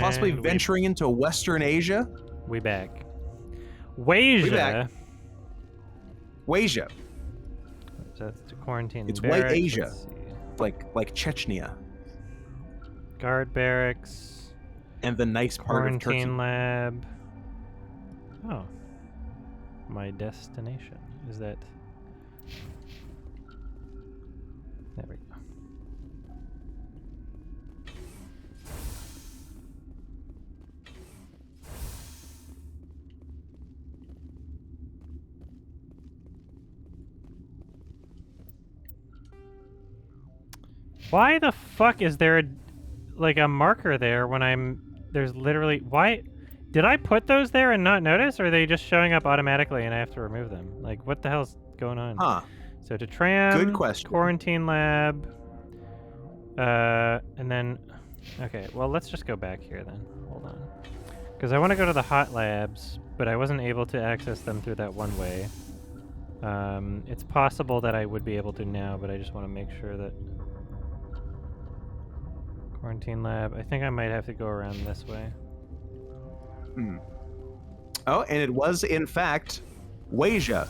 Possibly venturing into Western Asia. We back. Wasia. Wasia. That's to quarantine. It's barracks. White Asia, like Chechnya. Guard barracks. And the nice part of Turkey. Quarantine lab. Oh. My destination. Is that... There we go. Why the fuck is there a marker there when there's literally... Why... Did I put those there and not notice, or are they just showing up automatically and I have to remove them? Like, what the hell's going on? Huh. So to tram, good question. Quarantine lab, and then... Okay, well, let's just go back here then. Hold on. Because I want to go to the hot labs, but I wasn't able to access them through that one way. It's possible that I would be able to now, but I just want to make sure that... Quarantine lab. I think I might have to go around this way. Hmm. Oh, and it was, in fact, Wasia.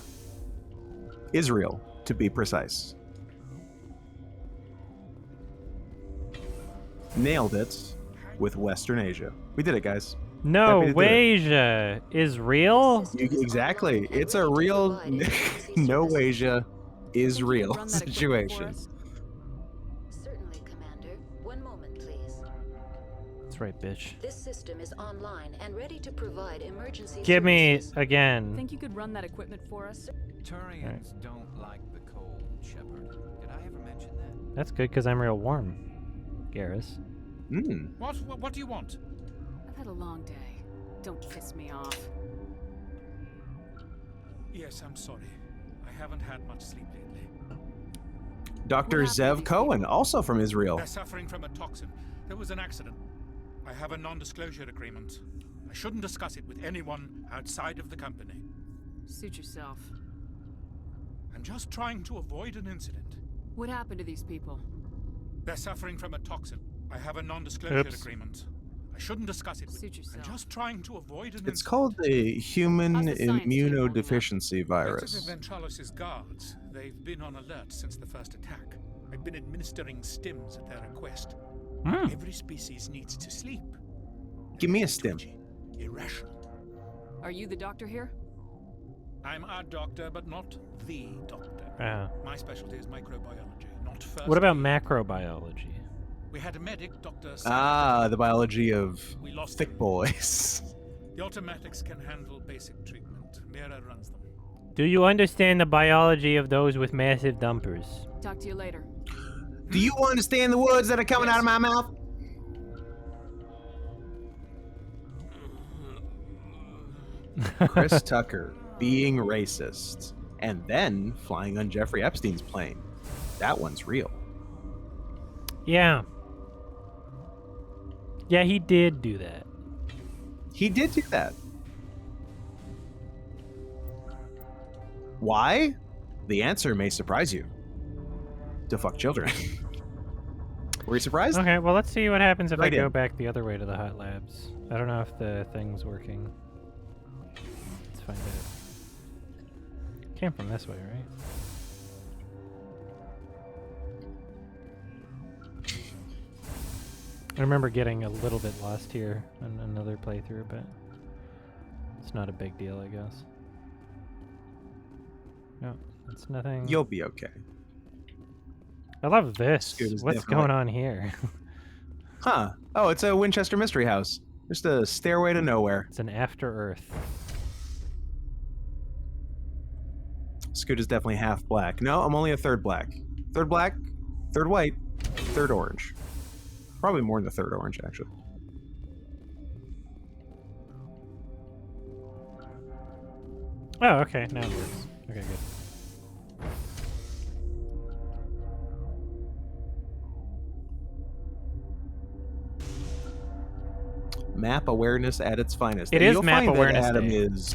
Israel, to be precise. Nailed it with Western Asia. We did it, guys. No, Wasia is real? Exactly. It's a real no Wasia is real situation. Certainly, Commander. One moment, please. That's right, bitch. This system is online and ready to provide emergency Give me services. again. Think you could run that equipment for us? Turians don't like the cold, Shepard. Did I ever mention that? That's good because I'm real warm, Garrus. What do you want? I've had a long day. Don't piss me off. Yes, I'm sorry. I haven't had much sleep lately. Dr. Zev Cohen, also from Israel. They're suffering from a toxin. There was an accident. I have a non-disclosure agreement. I shouldn't discuss it with anyone outside of the company. Suit yourself. I'm just trying to avoid an incident. What happened to these people? They're suffering from a toxin. I have a non-disclosure agreement. I shouldn't discuss it. Suit yourself. I'm just trying to avoid an incident. It's called the human immunodeficiency virus. Ventralis's guards. They've been on alert since the first attack. I've been administering stims at their request. Every species needs to sleep. Give me a stim. Irrational. Are you the doctor here? I'm a doctor, but not the doctor. My specialty is microbiology, not first. What about macrobiology? We had a medic, Dr. The biology of thick boys. The automatics can handle basic treatment. Mira runs them. Do you understand the biology of those with massive dumpers? Talk to you later. Do you understand the words that are coming out of my mouth? Chris Tucker being racist and then flying on Jeffrey Epstein's plane. That one's real. Yeah. Yeah, he did do that. He did do that. Why? The answer may surprise you. To fuck children. Were you surprised? Okay, well, let's see what happens if I go in. back the other way to the hot labs. I don't know if the thing's working. Let's find out. Came from this way, right? I remember getting a little bit lost here in another playthrough, but it's not a big deal, I guess. No, it's nothing. You'll be okay. I love this. Scooter's What's definitely- going on here? Huh. Oh, it's a Winchester Mystery House. Just a stairway to nowhere. It's an After Earth. Scoot is definitely half black. No, I'm only a third black. Third black, third white, third orange. Probably more than the third orange, actually. Oh, okay. Now it works. Okay, good. Map awareness at its finest. It And is you'll map find awareness that Adam day. is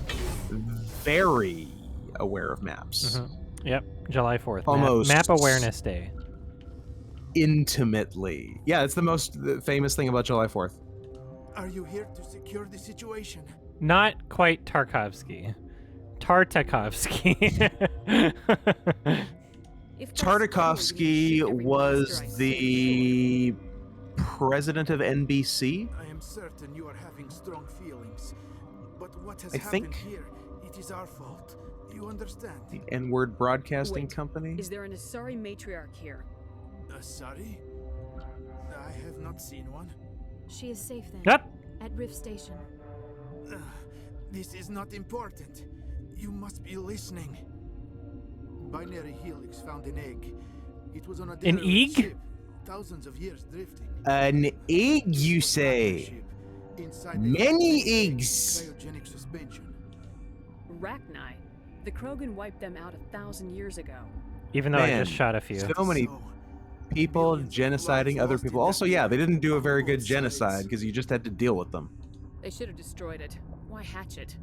very aware of maps. Yep, July 4th. Almost. Map Awareness Day. Intimately. Yeah, it's the most famous thing about July 4th. Are you here to secure the situation? Not quite Tarkovsky. Tartakovsky. If Tartakovsky was the president of NBC. I am certain you are having strong feelings. But what has I happened think- here, it is our fault. You understand? The N-word Broadcasting Wait, Company. Is there an Asari matriarch here? Sorry? I have not seen one. She is safe then. Yep. At Rift Station. This is not important. You must be listening. Binary Helix found an egg. It was on a derelict egg? ship, thousands of years drifting. An egg, you say? Ship, inside Many the eggs. cryogenic suspension. Rachni. The Krogan wiped them out 1,000 years ago. Even though I Man, just shot a few. So many people genociding other people. Also, yeah, they didn't do a very good genocide because you just had to deal with them. They should have destroyed it. Why hatch it?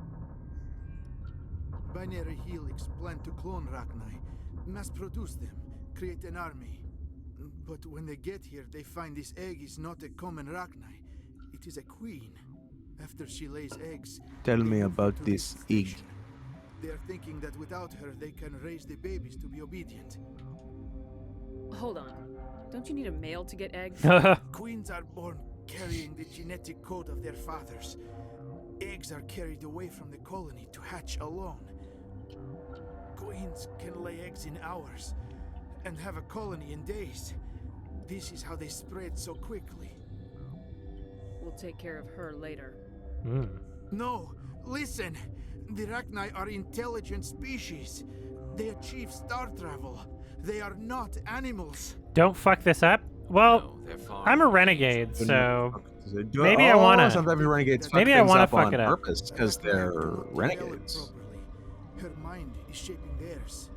Binary Helix planned to clone Rachni, mass produce them, create an army. But when they get here, they find this egg is not a common Rachni. It is a queen. After she lays eggs, Tell they me move about her to this Rift egg. Station. They are thinking that without her, they can raise the babies to be obedient. Hold on. Don't you need a male to get eggs? Queens are born carrying the genetic code of their fathers. Eggs are carried away from the colony to hatch alone. Queens can lay eggs in hours and have a colony in days. This is how they spread so quickly. We'll take care of her later. No, listen! The Rachni are intelligent species. They achieve star travel. They are not animals. Don't fuck this up. Well, No, they're far I'm a more renegade, dangerous. so Do- maybe I wanna- Sometimes renegades fuck maybe I things wanna up fuck on it up. purpose because they're renegades. Properly. Her mind is shaping theirs.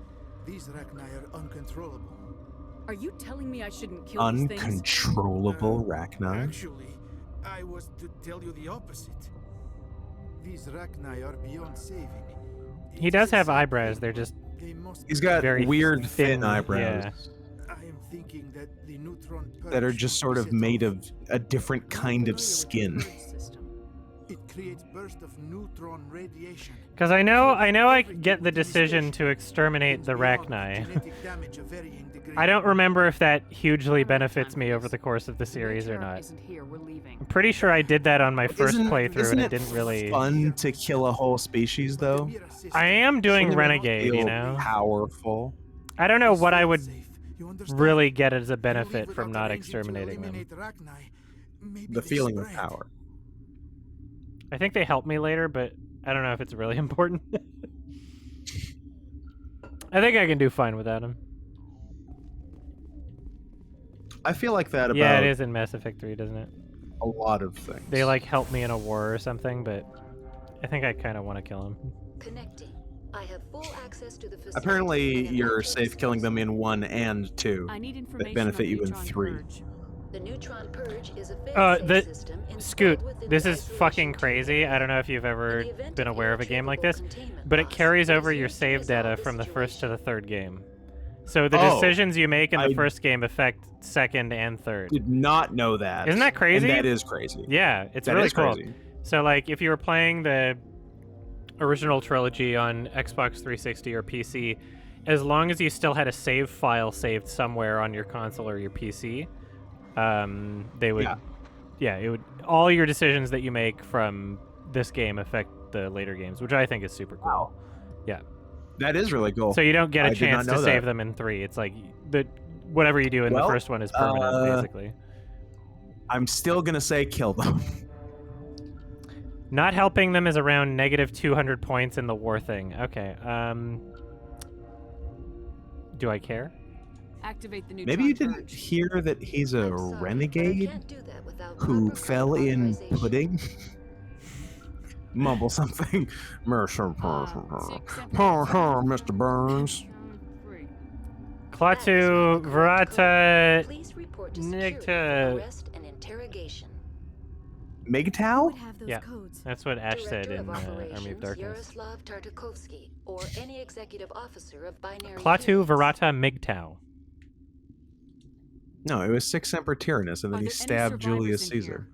These Rachni are uncontrollable. Are you telling me I shouldn't kill these things? Uncontrollable Rachni. Actually, I was to tell you the opposite. These Rachni are beyond saving. he does have eyebrows. They're just They must He's got very weird thin thin, eyebrows yeah. I am thinking that the neutron that are purge just sort is of set made off. of a different kind of skin. It creates burst of neutron radiation. Because I know I get the decision to exterminate the Rachni. Genetic damage of varying degree. I don't remember if that hugely benefits me over the course of the series or not. Isn't here. We're leaving. I'm pretty sure I did that on my first playthrough Isn't and it didn't really... fun to kill a whole species though? I am doing Wouldn't it Renegade, you feel know? powerful. I don't know what I would You understand? really get as a You benefit leave from without not arranging to exterminating them. eliminate Rachni, maybe The they feeling of spread. power. I think they help me later, but I don't know if it's really important. I think I can do fine without them. I feel like that about Yeah, it is in Mass Effect 3, doesn't it? a lot of things. They like help me in a war or something, but I think I kind of want to kill them. Connecting. I have full access to the facility Apparently, and an you're accurate safe killing them space. in 1 and 2. I need information benefit on you in neutron 3. purge. The neutron purge is a The fail-safe system Scoot, installed within this the is isolation fucking chamber. crazy. I don't know if you've ever In the event been of aware of a game like this, irretrievable but it containment carries loss, over it is your used to save data resolve the from the first to the situation. third game. So the Oh, decisions you make in the I first game affect second and third. Did not know that. Isn't that crazy? And that is crazy. Yeah, it's That really is cool. crazy. So like if you were playing the original trilogy on Xbox 360 or PC, as long as you still had a save file saved somewhere on your console or your PC, they would it would all your decisions that you make from this game affect the later games, which I think is super cool. Wow. Yeah. That is really cool. So you don't get a I did not chance to know save that. them in 3. It's like the whatever you do in the Well, first one is permanent, basically. I'm still gonna say kill them. Not helping them is around negative 200 points in the war thing. Okay. Do I care? Activate the neutron Maybe you didn't purge. hear that he's a I'm sorry, but I renegade can't do that without who proper fell in authorization. pudding. Mumble something. Mercer, Mr. Burns. Klaatu, Verata, Please report to security for Nigta. arrest and interrogation. Who MGTOW? would have those Yeah. codes? That's what Ash said Director in of Army of Operations, Darkness. Yaroslav Tartakovsky, or any executive officer of Binary Klaatu, Helix. Verata, MGTOW. No, it was Sic Semper Tyrannis, and Are then he there any stabbed survivors Julius in here? Caesar.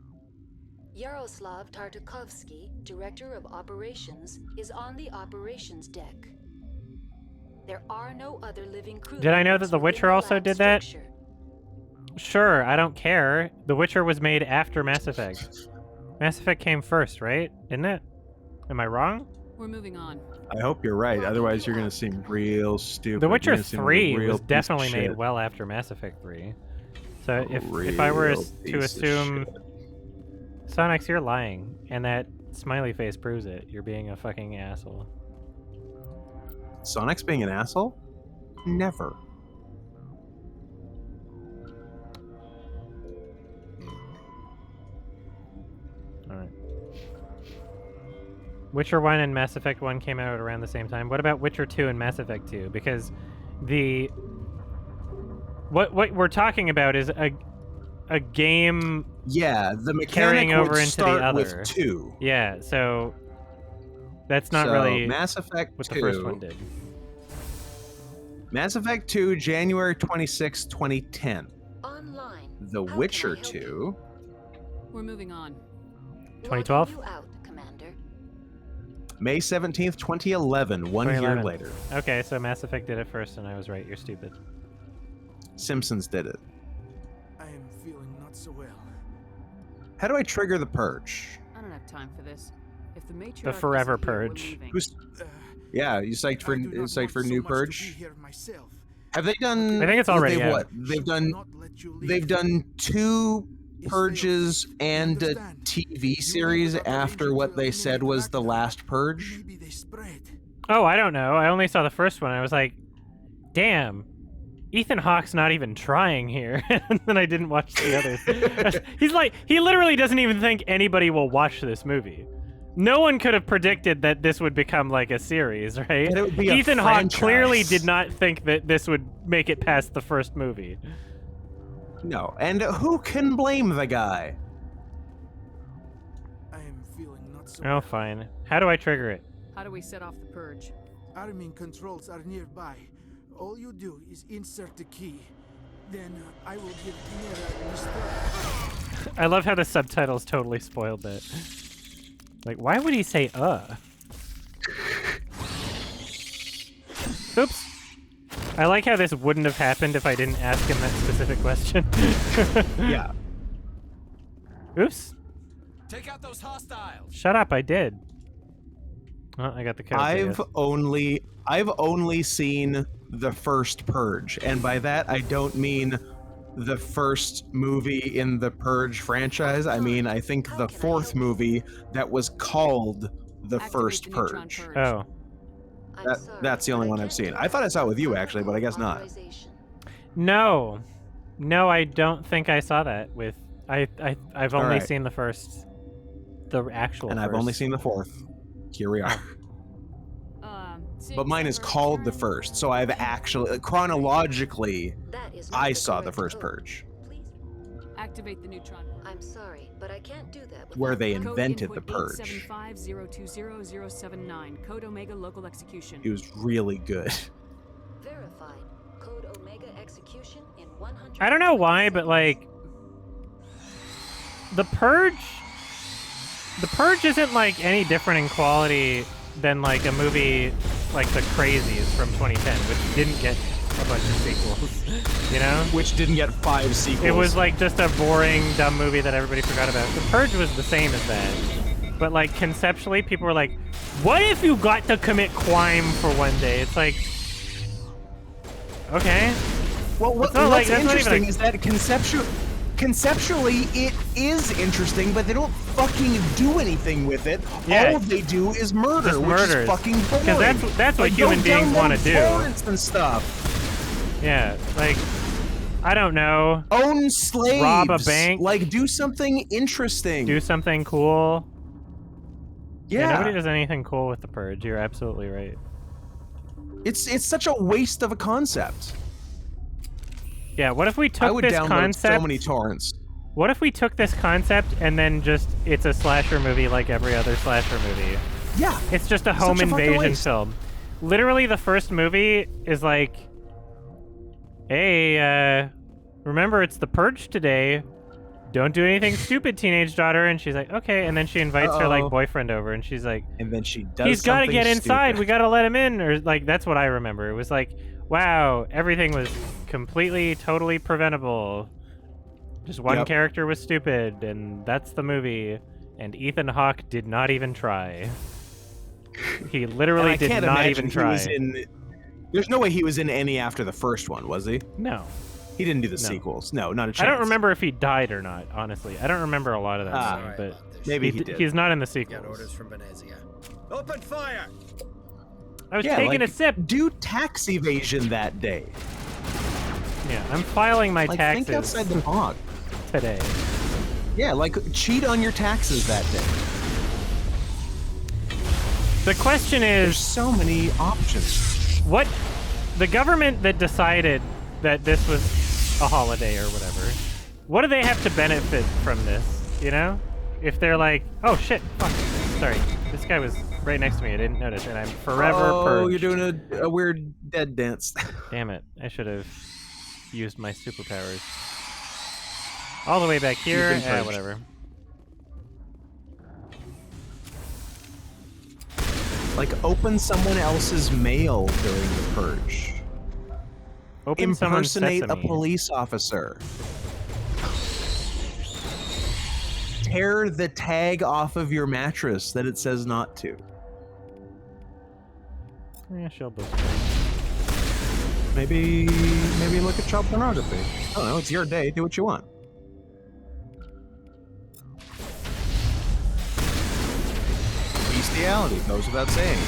Yaroslav Tartakovsky, Director of Operations, is on the operations deck. There are no other living crew. Did I know that members The within Witcher the also lab did that? structure. Sure, I don't care. The Witcher was made after Mass Effect. Mass Effect came first, right? Didn't it? Am I wrong? We're moving on. I hope you're right. Otherwise, you're gonna seem real stupid. The You're Witcher gonna seem like a 3 real was piece of definitely made shit. well after Mass Effect 3. So if Real I were to piece of assume... shit. Sonics, you're lying. And that smiley face proves it. You're being a fucking asshole. Sonic's being an asshole? Never. Alright. Witcher 1 and Mass Effect 1 came out around the same time. What about Witcher 2 and Mass Effect 2? Because the... What we're talking about is a game... Yeah, the mechanic carrying over would into start the other. with 2. Yeah, so... That's not So, really Mass Effect what 2. the first one did. Mass Effect 2, January 26, 2010. Online. The How can Witcher I help 2, you? We're moving on. 2012? Logging you out, Commander. May 17th, 2011, 1 year 2011. later. Okay, so Mass Effect did it first, and I was right. You're stupid. Simpsons did it. I am feeling not so well. How do I trigger the purge? I don't have time for this. If the matriarch forever isn't here, we're purge. leaving. Who's? Uh, Yeah, you psyched for I do not want new so much purge? to be here myself. Have they done? I think it's already They've out. what? They've Should done. not let you leave. They've done 2 Is purges failed. and a Understand? TV You series were not after arranged what to they said eliminate was the Ragnar. last purge. Maybe they spread. Oh, I don't know. I only saw the first one. I was like, damn, Ethan Hawke's not even trying here. And then I didn't watch the others. He's like, he literally doesn't even think anybody will watch this movie. No one could have predicted that this would become like a series, right? That it would be a Ethan Hawke franchise. clearly did not think that this would make it past the first movie. No, and who can blame the guy? I am feeling not so Oh, well. fine. How do I trigger it? How do we set off the purge? Arming controls are nearby. All you do is insert the key. Then I will give Chimera a start. I love how the subtitles totally spoiled that. Like, why would he say, Oops. I like how this wouldn't have happened if I didn't ask him that specific question. Yeah. Oops. Take out those hostiles. Shut up, I did. Oh, I got the code. I've only seen the first Purge, and by that I don't mean the first movie in the Purge franchise. I mean, I think the 4th movie that was called the Activate first the neutron Purge. Oh. I'm sorry, That's the only but one I I've can't seen. do I thought I saw it with you, without actually, but I guess not. authorization. No. No, I don't think I saw that with... I've only Alright. seen the first... The actual And I've only first. seen the 4th. Here we are. But mine is called the first, so I've actually, chronologically, That is not I the saw the correct first code. Purge, Please. Activate the neutron purge. I'm sorry, but I can't do that without where they your- Code invented the input Purge. 875-020-079. Code Omega local execution. It was really good. Verified. Code Omega execution in 100. I don't know why, but like... The Purge isn't like any different in quality than like a movie like The Crazies from 2010, which didn't get a bunch of sequels, you know? Which didn't get 5 sequels. It was like just a boring, dumb movie that everybody forgot about. The Purge was the same as that. But like conceptually, people were like, what if you got to commit crime for one day? It's like, okay. Well, It's not like- what's that's not even interesting a- is that conceptually it is interesting, but they don't fucking do anything with it. Yeah. All they do is murder, Just which murders. is fucking boring. 'Cause that's what Like, human go beings down wanna them do. torrents and stuff. Yeah, like, I don't know. Own slaves. Rob a bank. Like, do something interesting. Do something cool. yeah. Nobody does anything cool with The Purge. You're absolutely right. It's such a waste of a concept. Yeah, what if we I took would this download concept? so many torrents. What if we took this concept and then just it's a slasher movie like every other slasher movie? Yeah. It's just a home Such a fucking invasion waste. film. Literally, the first movie is like, hey, remember it's The Purge today. don't do anything stupid, teenage daughter. And she's like, okay. And then she invites her like boyfriend over, and she's like, And then she does. he's got to get inside. Stupid. We got to let him in. Or like, that's what I remember. It was like, wow, everything was completely, totally preventable. Just one character was stupid, and that's the movie. And Ethan Hawke did not even try. He literally did not even try. There's no way he was in any after the first one, was he? No. He didn't do the sequels. No, not a chance. I don't remember if he died or not, honestly. I don't remember a lot of that movie, but maybe he did. He's not in the sequels. Got orders from Venezia. Open fire! I was taking a sip. Do tax evasion that day. Yeah, I'm filing my taxes. Think outside the box today. Yeah, like cheat on your taxes that day. The question is, there's so many options. What the government that decided that this was a holiday or whatever, what do they have to benefit from this? You know, if they're like, oh shit, fuck, sorry, this guy was right next to me, I didn't notice, and I'm forever purged. Oh, you're doing a weird dead dance. Damn it, I should have used my superpowers. All the way back here, whatever. Like, open someone else's mail during the purge. Impersonate a police officer. Tear the tag off of your mattress that it says not to. Yeah, she'll both. Maybe look at child pornography. I don't know, it's your day, do what you want. Bestiality goes without saying.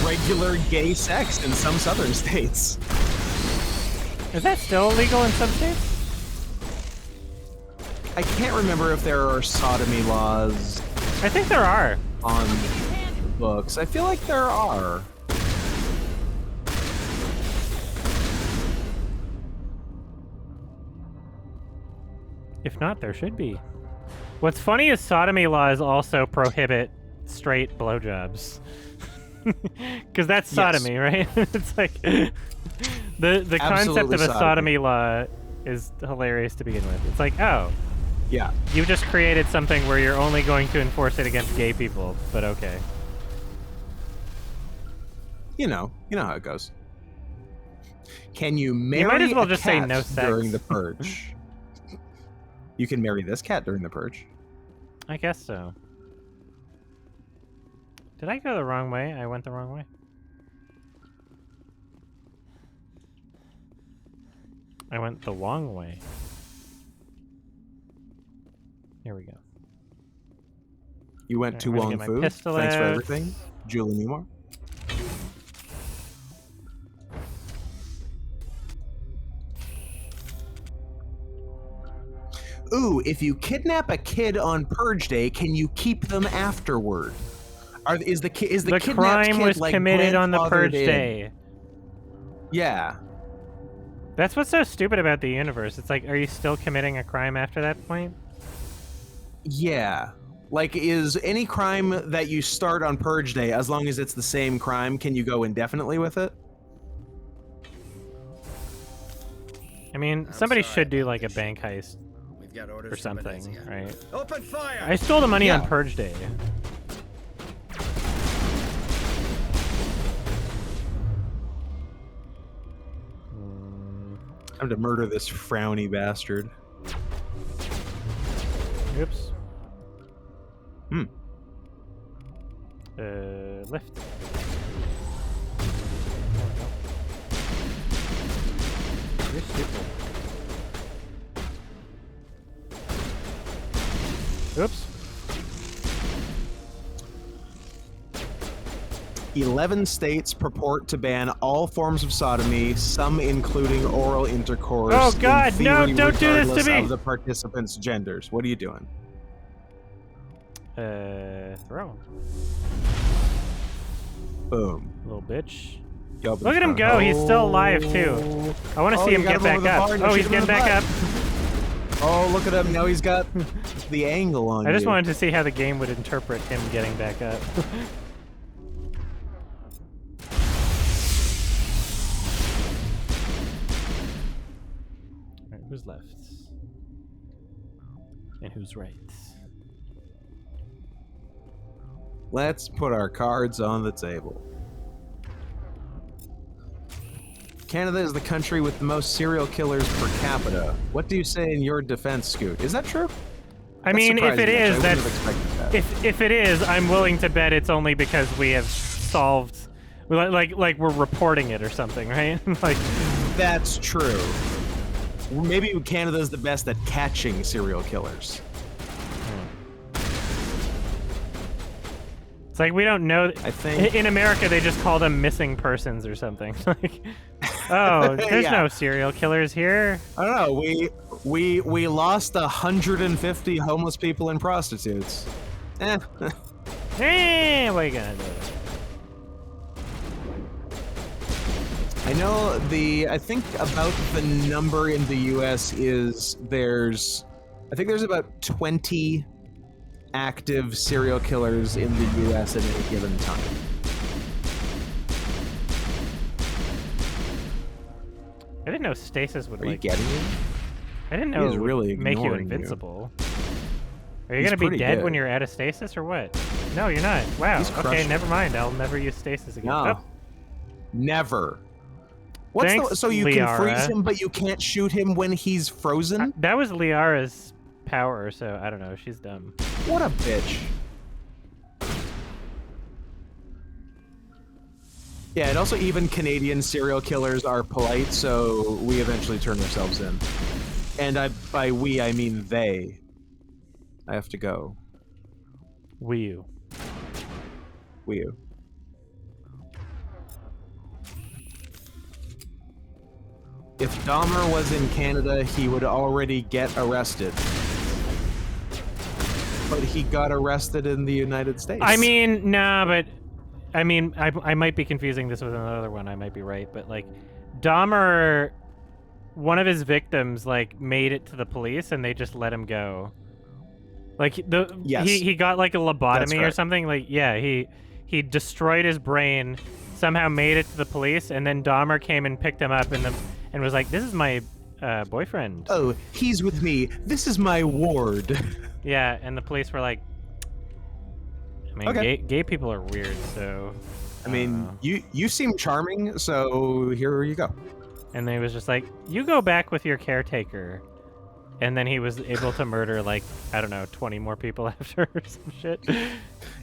Regular gay sex in some southern states. Is that still illegal in some states? I can't remember if there are sodomy laws. I think there are. On the books. I feel like there are. If not, there should be. What's funny is sodomy laws also prohibit straight blowjobs. Because that's sodomy, right? It's like the concept of a sodomy law is hilarious to begin with. It's like, oh, yeah, you just created something where you're only going to enforce it against gay people, but okay. You know how it goes. Can you marry you might as well a just cat say no sex during the purge? You can marry this cat during the purge. I guess so. Did I go the wrong way? I went the wrong way. I went the wrong way. Here we go. You went to Wong Fu. Thanks for everything, Julie Newmar. Ooh, if you kidnap a kid on Purge Day, can you keep them afterward? Is the crime was like committed on the Purge Day? Yeah. That's what's so stupid about the universe. It's like, are you still committing a crime after that point? Yeah. Like, is any crime that you start on Purge Day, as long as it's the same crime, can you go indefinitely with it? I mean, somebody should do like a bank heist or something, right? Open fire! I stole the money on Purge Day. Time to murder this frowny bastard. Oops. Hmm. Lift. You're stupid. Oops. 11 states purport to ban all forms of sodomy, some including oral intercourse. Oh God, in no! theory, Don't do this to me! Of the participants' genders. What are you doing? Throw. Boom. Little bitch. Look at him go! He's still alive too. I want to see him get back up. Oh, he's getting back up. Oh, look at him! Now he's got the angle on. I just wanted to see how the game would interpret him getting back up. Alright, who's left? and who's right. Let's put our cards on the table. Canada is the country with the most serial killers per capita. What do you say in your defense, Scoot? Is that true? I mean, if it is, that's that. If it is, I'm willing to bet it's only because we have solved, like we're reporting it or something, right? Like. That's true. Maybe Canada's the best at catching serial killers. It's like we don't know. I think in America they just call them missing persons or something. Like, oh, there's no serial killers here. I don't know. We lost 150 homeless people and prostitutes. What are you gonna do? I know I think about the number in the U.S. is I think there's about 20 active serial killers in the U.S. at any given time. I didn't know stasis would Are you getting it? I didn't know He's it would really make you ignoring invincible. Are you He's gonna be pretty dead good. when you're out of stasis or what? No, you're not. Wow. He's Okay, crushing never mind. I'll never use stasis again. No. Oh, Never. Thanks, So you can Liara. freeze him, but you can't shoot him when he's frozen? that was Liara's power, so I don't know. She's dumb. What a bitch. Yeah, and also even Canadian serial killers are polite, so we eventually turn ourselves in. And by we, I mean they. I have to go. Wii U. Wii U. If Dahmer was in Canada, he would already get arrested. But he got arrested in the United States. I mean, nah, but I mean, I might be confusing this with another one. I might be right, but like, Dahmer, one of his victims like made it to the police and they just let him go. Like he got like a lobotomy or something. Like he destroyed his brain, somehow made it to the police, and then Dahmer came and picked him up and was like, "This is my boyfriend." Oh, he's with me. This is my ward. Yeah, and the police were like, I mean, Okay. gay people are weird, so. I mean, you seem charming, so here you go. And they was just like, you go back with your caretaker. And then he was able to murder, like, I don't know, 20 more people after or some shit.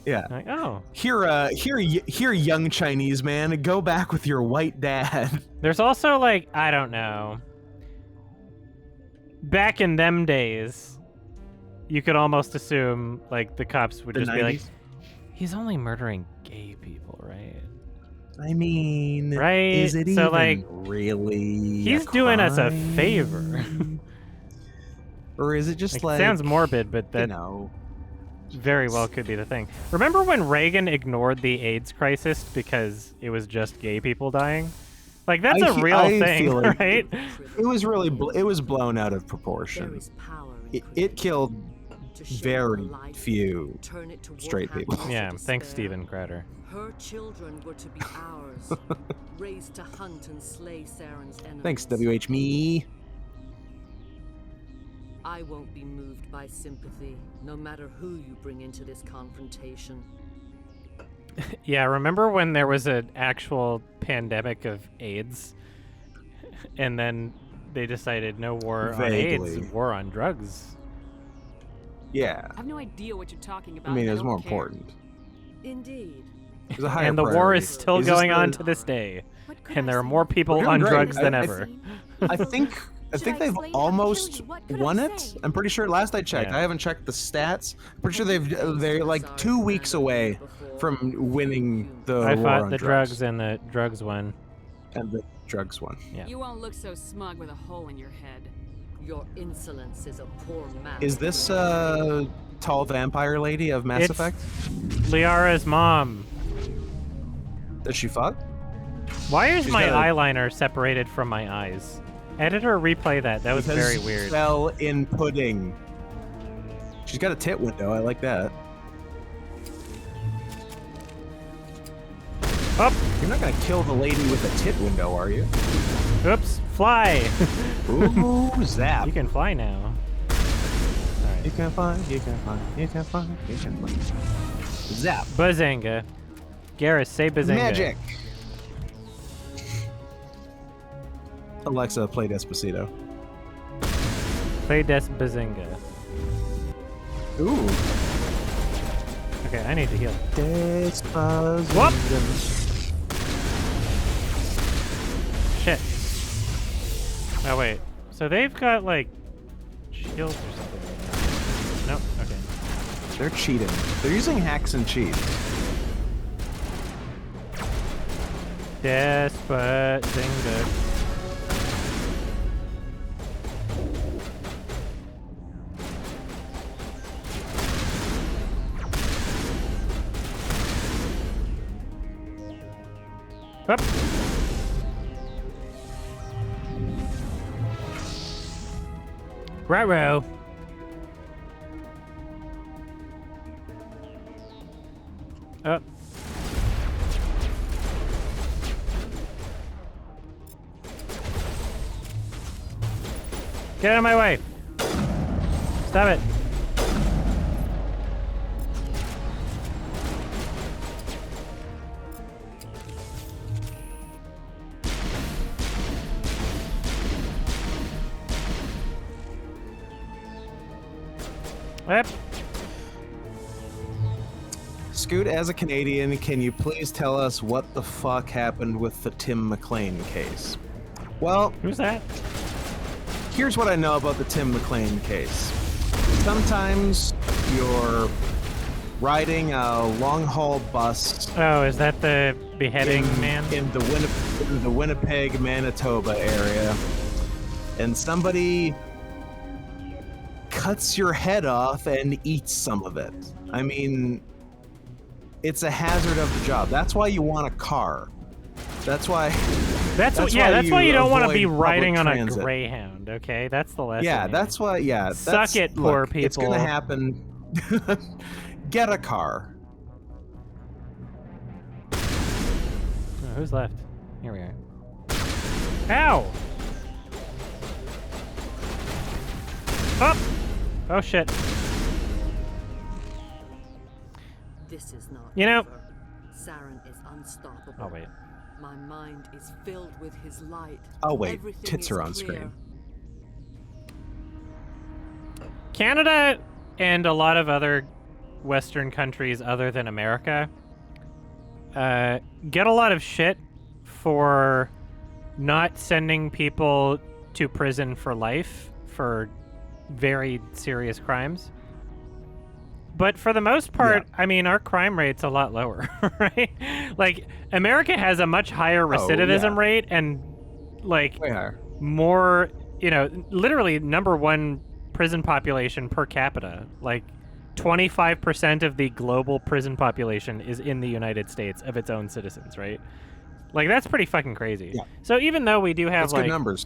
Yeah. Like, oh. Here, young Chinese man, go back with your white dad. There's also, like, I don't know. Back in them days, you could almost assume, like, the cops would just be like, he's only murdering gay people, right? I mean, right? Is it so, even like, really he's doing us a favor. Or is it just like... sounds morbid, but that very well could be the thing. Remember when Reagan ignored the AIDS crisis because it was just gay people dying? Like, that's a real thing, like right? It was really... it was blown out of proportion. It killed very few straight people. Yeah, thanks, Steven Crowder. Her children were to be ours, raised to hunt and slay Saren's enemies. Thanks, WH me. I won't be moved by sympathy, no matter who you bring into this confrontation. Yeah, remember when there was an actual pandemic of AIDS? And then they decided no war on AIDS, war on drugs. Yeah. I have no idea what you're talking about. I mean, it was don't more care. important. Indeed. It was a higher And the war priority. is still going on to this day. And there are more people We're on doing great. drugs than ever. I think they've almost won it. I'm pretty sure. Last I checked, I haven't checked the stats. I'm pretty sure they're like 2 weeks away from winning the I war fought on the drugs and the drugs won. And the drugs won. Yeah. You won't look so smug with a hole in your head. Your insolence is a poor man. Is this tall vampire lady of Mass Effect? Liara's mom. Does she fuck? Why is She's my got a- eyeliner separated from my eyes? Editor, replay that. That was very weird. Fell in pudding. She's got a tit window. I like that. Up. You're not gonna kill the lady with a tit window, are you? Oops. Fly. Ooh, zap. You can fly now. Alright. You can find, you can find, you can find, you can find. Zap. Bazinga. Garrus, say bazinga. Magic. Alexa, play Despacito. Play Des Bazinga. Ooh. Okay, I need to heal. Despacito. Whoop! Shit. Oh, wait. So they've got, like, shields or something. Nope, okay. They're cheating. They're using hacks and cheats. Despazinga. Up. Right-row. Up. Get out of my way. Stop it. Yep. Scoot, as a Canadian, can you please tell us what the fuck happened with the Tim McLean case? Well, Who's that? here's what I know about the Tim McLean case. Sometimes you're riding a long-haul bus Oh, is that the beheading man? in the Winnipeg, Manitoba area, and somebody cuts your head off and eats some of it. I mean, it's a hazard of the job. That's why you want a car. That's why. That's why you don't want to be avoid riding on public a transit. Greyhound, okay? That's the lesson. Yeah, here. that's why. Yeah, Suck it, poor look, It's people. gonna happen. Get a car. Oh, who's left? Here we are. Ow! Up! Oh shit. This is not You know- over. Saren is unstoppable. Oh wait. My mind is filled with his light. Oh wait, Everything tits is are on clear. screen. Canada and a lot of other Western countries other than America get a lot of shit for not sending people to prison for life for very serious crimes. But for the most part, I mean, our crime rate's a lot lower, right? Like, America has a much higher recidivism yeah. rate and, like, Way higher. more, you know, literally #1 prison population per capita. Like, 25% of the global prison population is in the United States of its own citizens, right? Like, that's pretty fucking crazy. Yeah. So even though we do have, That's like... good numbers.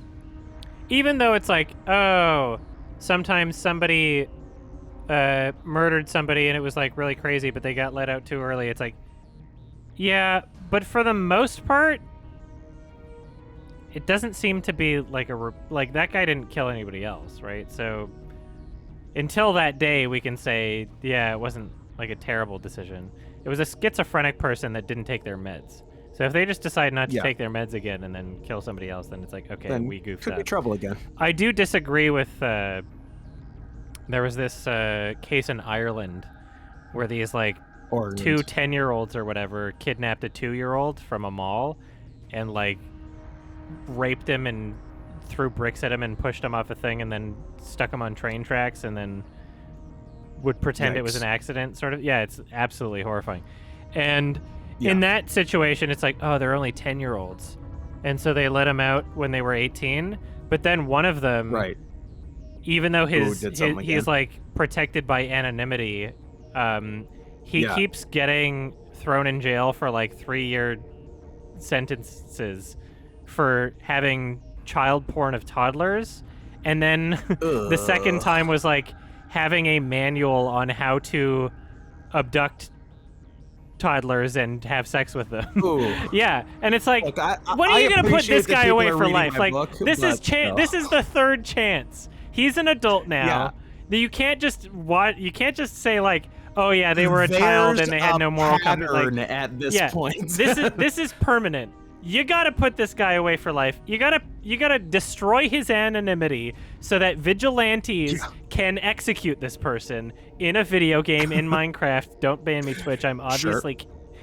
Even though it's like, oh, sometimes somebody murdered somebody and it was, like, really crazy, but they got let out too early, it's like, yeah, but for the most part, it doesn't seem to be like like that guy didn't kill anybody else, right? So until that day, we can say, yeah, it wasn't like a terrible decision. It was a schizophrenic person that didn't take their meds. So if they just decide not to Yeah. take their meds again and then kill somebody else, then it's like, okay, Then we goofed could be up. trouble again. I do disagree with. There was this case in Ireland where these like Or two 10-year-olds or whatever kidnapped a 2-year-old from a mall and like raped him and threw bricks at him and pushed him off a thing and then stuck him on train tracks and then would pretend it was Yikes. an accident, sort of. Yeah, it's absolutely horrifying. And Yeah. in that situation, it's like, oh, they're only 10-year-olds. And so they let him out when they were 18. But then one of them, right. even though did something he's again. like protected by anonymity, he Yeah. keeps getting thrown in jail for like 3-year sentences for having child porn of toddlers, and then the second time was like having a manual on how to abduct toddlers and have sex with them. Ooh. Yeah, and it's like, Look, when are you gonna put appreciate this that guy people away are for reading life? my Like, book, this is but no. this is the third chance. He's an adult now. Yeah. You can't just You can't just say like, "Oh yeah, they were a child and they had no moral compass." Pattern at this point. this is permanent. You gotta put this guy away for life. You gotta destroy his anonymity so that vigilantes can execute this person in a video game in Minecraft. Don't ban me, Twitch. I'm obviously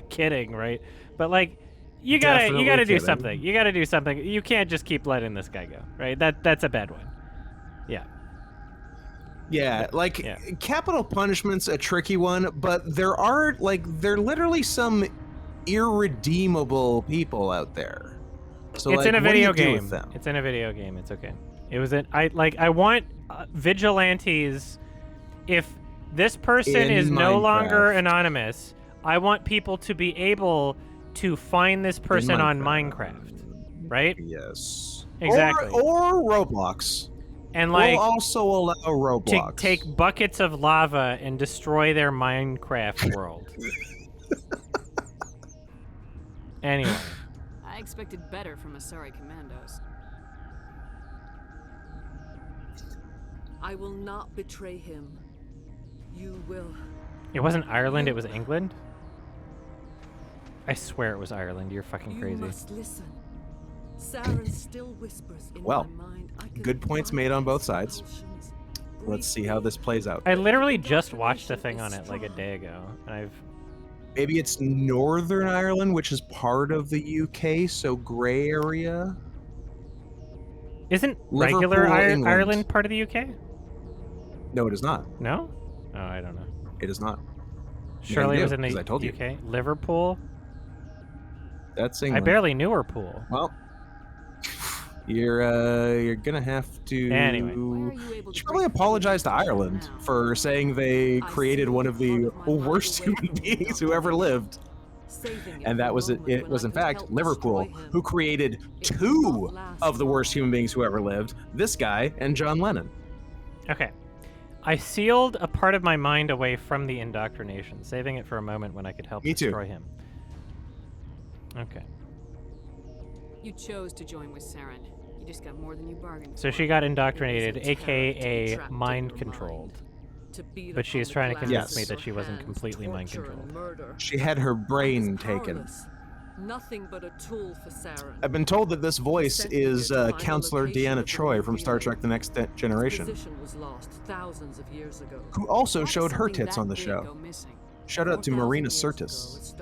kidding, right? But like, you gotta do something. You gotta do something. You can't just keep letting this guy go, right? That's a bad one. Yeah. Yeah, like capital punishment's a tricky one, but there literally some irredeemable people out there. So it's like, in a what do video you do game. with them? It's in a video game. It's okay. It was I want vigilantes. If this person is no longer anonymous, I want people to be able to find this person on Minecraft, right? Yes. Exactly. Or Roblox. And like, we'll also allow Roblox to take buckets of lava and destroy their Minecraft world. Anyway. I expected better from Asari Commandos. I will not betray him. You will. It wasn't Ireland, it was England? I swear it was Ireland. You're fucking crazy. You must listen. Saren still whispers in Well, my mind. good points made on both sides. Let's see how this plays out. I literally just watched a thing on it like a day ago, and Maybe it's Northern Ireland, which is part of the UK, so gray area. Isn't Liverpool, regular England. Ireland part of the UK? No, it is not. No? Oh, I don't know. It is not. Surely it was in the I told you. UK. Liverpool? That's England. I barely knew her pool. Well, you're gonna have to. Anyway, you should probably apologize to Ireland for saying they created one of the worst human beings who ever lived, and that was it was in fact Liverpool, who created two of the worst human beings who ever lived. This guy and John Lennon. Okay. I sealed a part of my mind away from the indoctrination, saving it for a moment when I could help destroy him. Okay. You chose to join with Saren. You just got more than you bargained for. So she got indoctrinated, aka mind controlled. But she is trying to convince me that she wasn't completely mind controlled. She had her brain taken. Nothing but a tool for Saren. I've been told that this voice is Counselor Deanna Troi from Star Trek The Next Generation, Was lost thousands of years ago. who also showed her tits on the show. Shout out to Marina Sirtis.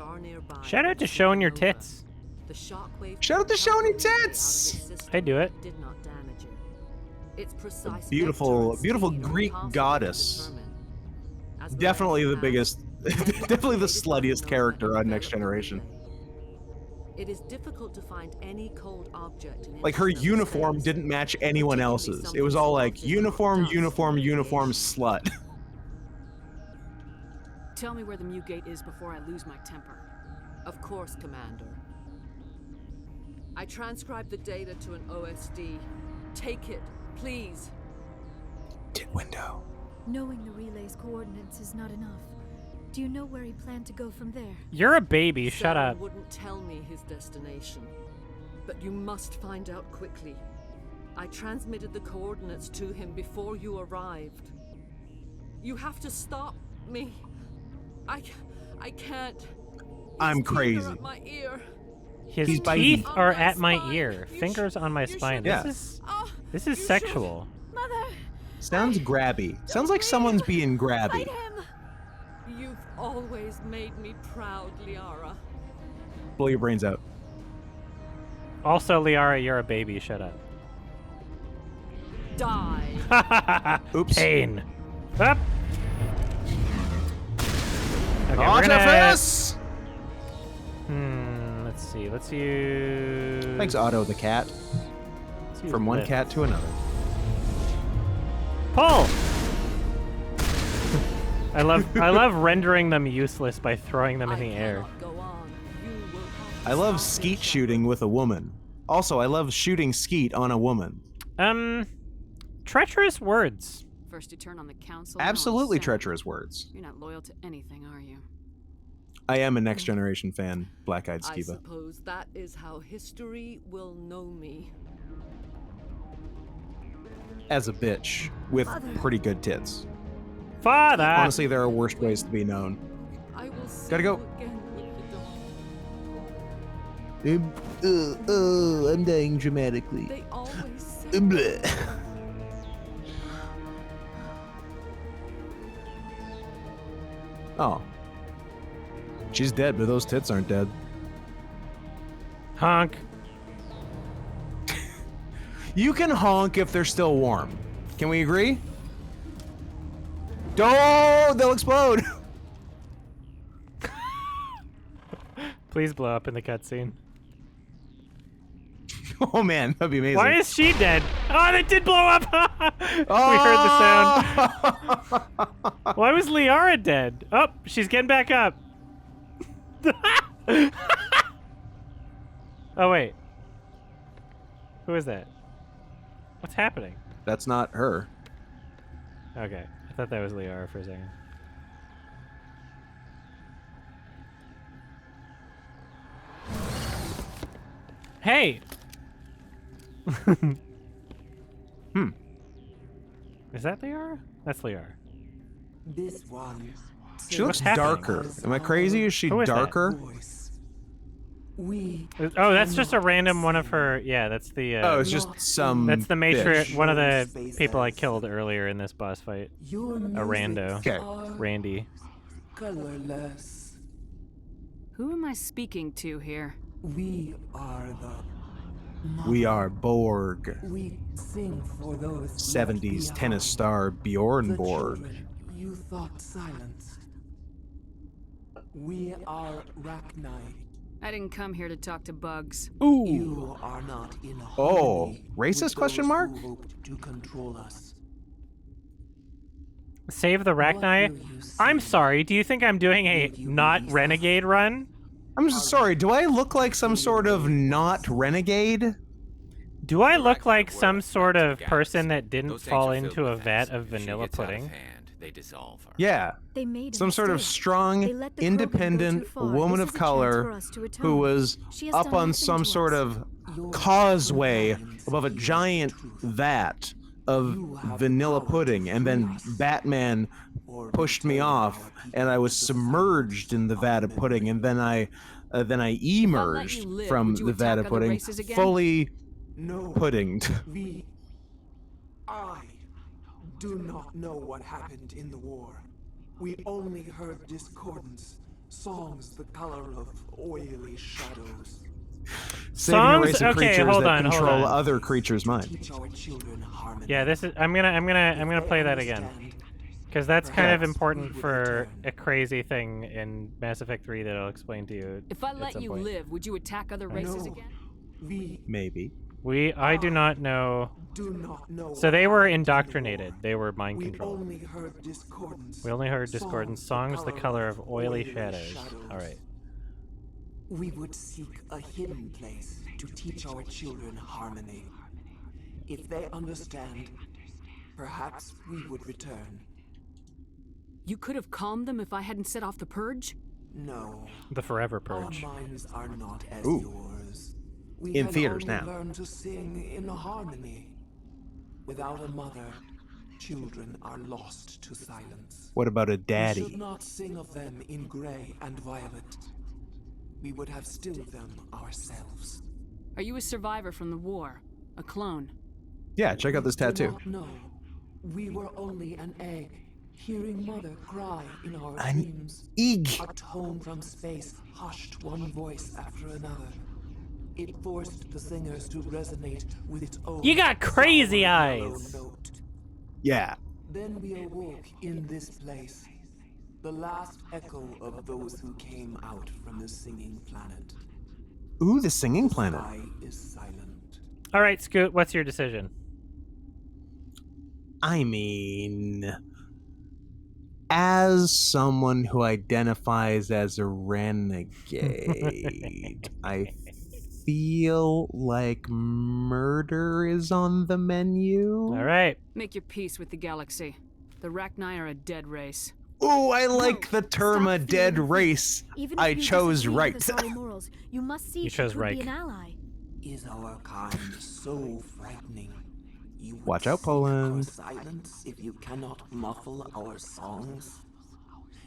Shout out to showing your tits. Shout out to showing your tits! I do it. Did not damage it. Its precise Beautiful Greek goddess. Definitely the biggest, definitely the sluttiest character on Next Generation. It is difficult to find any cold object in Like her uniform didn't match anyone else's. It was all like uniform, slut. Tell me where the mute gate is before I lose my temper. Of course, Commander. I transcribed the data to an OSD. Take it, please. Tit window. Knowing the relay's coordinates is not enough. Do you know where he planned to go from there? You're a baby, shut Saren up. Wouldn't tell me his destination. But you must find out quickly. I transmitted the coordinates to him before you arrived. You have to stop me. I can't. I'm His teeth are crazy. at my ear. His He's biting. teeth are On my at my spine. ear, fingers on my spine. Yeah. This is sexual. Mother! Sounds grabby. Sounds like someone's being grabby. Fight him! You've always made me proud, Liara. Blow your brains out. Also, Liara, you're a baby, shut up. Die. Oops. Pain. Up. Okay, we're Artifice! let's see. Let's use. Thanks, Otto the cat. let's use From one lift. cat to another. Pull. I love rendering them useless by throwing them in the air. Go on. You will have to I love stop skeet this. shooting with a woman. Also, I love shooting skeet on a woman. Treacherous words. First you turn on the council. now on Absolutely Saren. treacherous words. You're not loyal to anything, are you? I am a Next Generation fan, Black-Eyed I Skiba. suppose that is how history will know me. As a bitch with pretty good tits. Father! Honestly, there are worse ways to be known. I will see Gotta go. you again with the dawn. I'm dying dramatically. They always say Oh. She's dead, but those tits aren't dead. Honk. You can honk if they're still warm. Can we agree? Don't! They'll explode! Please blow up in the cutscene. Oh man, that'd be amazing. Why is she dead? Oh, they did blow up! We heard the sound. Why was Liara dead? Oh, she's getting back up. Oh, wait. Who is that? What's happening? That's not her. Okay, I thought that was Liara for a second. Hey! Is that Liara? That's Liara. This one. She looks happening? darker. Am I crazy? Is she Who is that? darker? We Oh, that's just a random one of her. Yeah, that's the. Oh, it's just some. That's the matrix. bitch. One of the people I killed earlier in this boss fight. your A musics rando. Okay. are Randy. colorless. Who am I speaking to here? We are the We are Borg. we sing for those 70s left tennis behind. star Bjorn The Borg. children you thought silenced. We are Rachni. I didn't come here to talk to bugs. Ooh. You are not in Oh, harmony racist with question those mark? who hoped to control us. Save the What Rachni. will you see? I'm sorry. Do you think I'm doing a Will you not release us? renegade run? I'm sorry, do I look like some sort of not renegade? Do I look Rachni like were some sort of galaxies. person that didn't Those things fall are filled into a with vat acid. of If she vanilla gets out of pudding? hand, they dissolve her. Yeah. They made a Some sort of mistake. strong, They let the Krogan go independent too far. woman This of is a chance color for us to who atone. was She has up done on nothing some to sort us. of Your causeway minds above a hear giant the truth. vat of You have vanilla power to pudding, and then free us, Batman or pushed me return off, our people and I was to submerged in the vat of silence. pudding, and then I you emerged live, from would you the vat attack of other pudding, races again? fully No, puddinged. I do not know what happened in the war. We only heard discordance, songs the color of oily shadows. Saving a Songs? race of Okay, creatures hold that on, hold control on. other creatures' minds. Teach our children harmony. Yeah, this is. I'm gonna play that again. Because that's kind of important for a crazy thing in Mass Effect 3 that I'll explain to you. If I at let some you point. live, would you attack other races No. again? We Maybe. I do not know. do not know. So what they were happened in the indoctrinated. war. They were mind We controlled. only heard discordance. We only heard discordance. Songs the color of oily shadows. All right. We would seek a hidden place to teach our children harmony. If they understand, perhaps we would return. You could have calmed them if I hadn't set off the purge? No. The Forever Our Purge. minds are not as Ooh. yours. We In can theaters only now. learn to sing in harmony. Without a mother, children are lost to silence. What about a We daddy? should not sing of them in gray and violet. We would have stilled them ourselves. Are you a survivor from the war? A clone? Yeah, check out this tattoo. No, we were only an egg, hearing mother cry in our An dreams. egg. A tone from space hushed one voice after another. It forced the singers to resonate with its own. You got crazy sour eyes. mellow note. Yeah. Then we awoke in this place, the last echo of those who came out from the singing planet. Ooh, the singing planet. Sky is silent. All right, Scoot. What's your decision? I mean, as someone who identifies as a renegade, I feel like murder is on the menu. All right. Make your peace with the galaxy. The Rachni are a dead race. Ooh, I like the term Stop a dead feeling race. Even I if you chose disagree right. with us all morals, you must see You she chose could right. be an ally. Is our kind so frightening? You would Watch out, seek our Poland. silence if you cannot muffle our songs.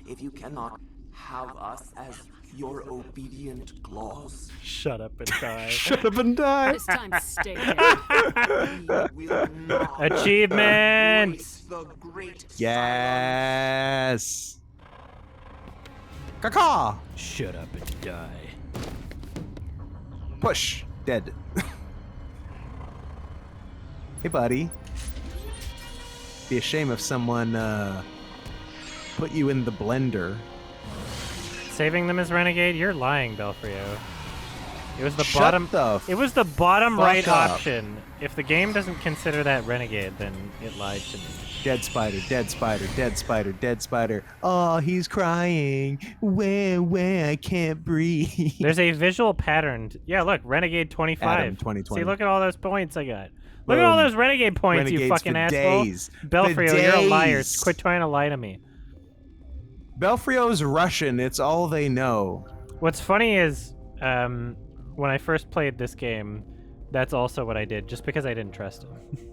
If you cannot have us as your obedient claws. Shut up and die. Shut up and die. This time, stay dead. We will not Achievement! embrace the great silence. Yes. Caca. Shut up and die. Push. Dead. Hey, buddy. Be a shame if someone put you in the blender. Saving them as renegade? You're lying, Belfrio. It was the Shut bottom. the It was the bottom fuck right up. option. If the game doesn't consider that renegade, then it lied to me. Dead spider, dead spider, dead spider, dead spider. Oh, he's crying. Where, I can't breathe. There's a visual pattern. Yeah, look, renegade 25. Adam 2020. See, look at all those points I got. Look at all Boom. those renegade points, you Renegades fucking for asshole. days. Belfrio, For you're a liar. days. Quit trying to lie to me. Belfrio's Russian. It's all they know. What's funny is, when I first played this game, that's also what I did, just because I didn't trust him.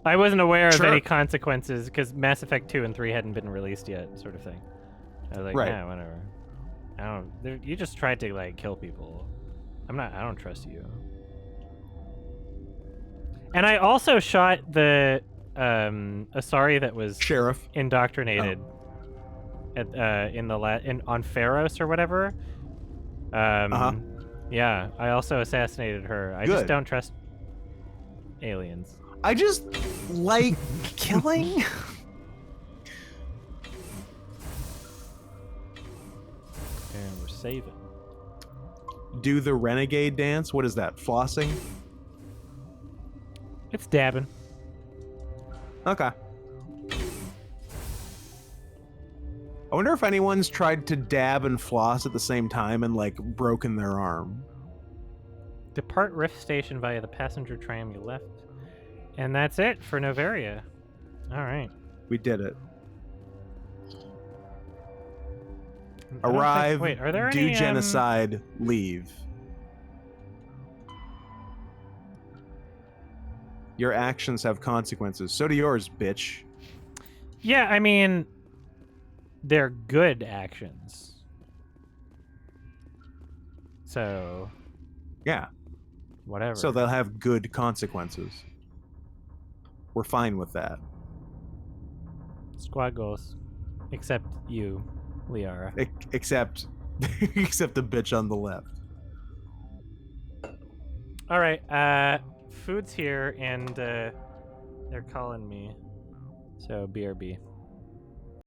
I wasn't aware of Sure. any consequences, because Mass Effect 2 and 3 hadn't been released yet, sort of thing. I was like, Right. yeah, whatever. I don't. You just tried to like kill people. I don't trust you. And I also shot the Asari that was Sheriff. indoctrinated at on Pharos or whatever. Yeah, I also assassinated her. I just Good. don't trust aliens. I just like killing. And we're saving. Do the renegade dance. What is that? Flossing? It's dabbing. Okay. I wonder if anyone's tried to dab and floss at the same time and like broken their arm. Depart Rift Station via the passenger tram you left. And that's it for Novaria. All right. We did it. I don't think- Arrive, wait, are there do any, genocide, leave. Your actions have consequences. So do yours, bitch. Yeah, I mean, they're good actions. So, Yeah. whatever. So they'll have good consequences. We're fine with that. Squad goals. Except you, Liara. Except except the bitch on the left. All right, food's here, and they're calling me. So, BRB.